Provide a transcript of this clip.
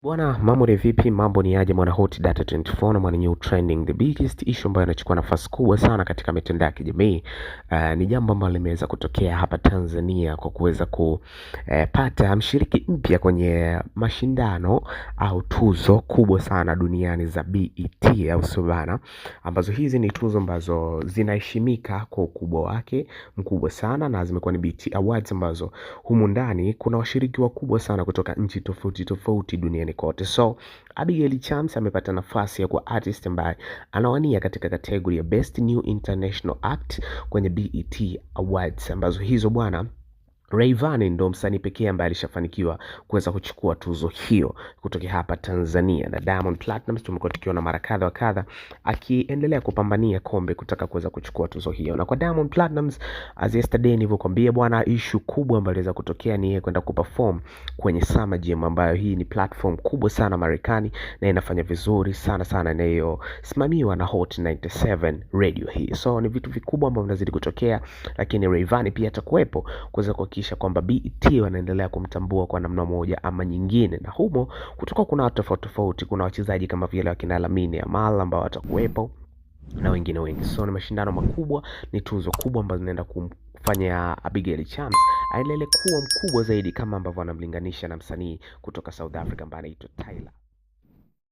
Bwana, mambo ni vipi? Mambo ni aje mwana Hot Data 24 na mwana new trending, the biggest issue ambayo inachukua nafasi kubwa sana katika mitandao ya kijamii. Ni jambo ambalo limeweza kutokea hapa Tanzania kwa kuweza kupata mshiriki mpya kwenye mashindano au tuzo kubwa sana duniani za BET au Subana, ambazo hizi ni tuzo ambazo zinaheshimika kwa ukubwa wake mkubwa sana, na zimekuwa ni BET Awards ambazo humu ndani kuna washiriki wakubwa sana kutoka nchi tofauti tofauti duniani kote. So Abigail Chams amepata nafasi ya kuwa artist ambaye anawania katika kategori ya Best New International Act kwenye BET Awards, ambazo hizo bwana Rayvanny ndo msanii pekee ambaye alishafanikiwa kuweza kuchukua tuzo hiyo kutoka hapa Tanzania, na Diamond Platnumz tumekuwa tukiona mara kadha wa kadha akiendelea kupambania kombe kutaka kuweza kuchukua tuzo hiyo. Na kwa Diamond Platnumz, as yesterday nilivyokuambia bwana, issue kubwa ambayo iliweza kutokea ni yeye kwenda kuperform kwenye Summer Jam, ambayo hii ni platform kubwa sana Marekani na inafanya vizuri sana sana, inayosimamiwa na Hot 97 radio hii. So ni vitu vikubwa ambavyo vinazidi kutokea, lakini Rayvanny pia atakuwepo kuweza kuhakikisha kwamba BET wanaendelea kumtambua kwa namna moja ama nyingine, na humo kutoka kuna watu tofauti tofauti, kuna wachezaji kama vile wakina Lamine Yamal ambao watakuwepo na wengine wengi. So ni mashindano makubwa, ni tuzo kubwa ambazo zinaenda kumfanya Abigail Chams aendelee kuwa mkubwa zaidi, kama ambavyo anamlinganisha na msanii kutoka South Africa ambaye anaitwa Tyler.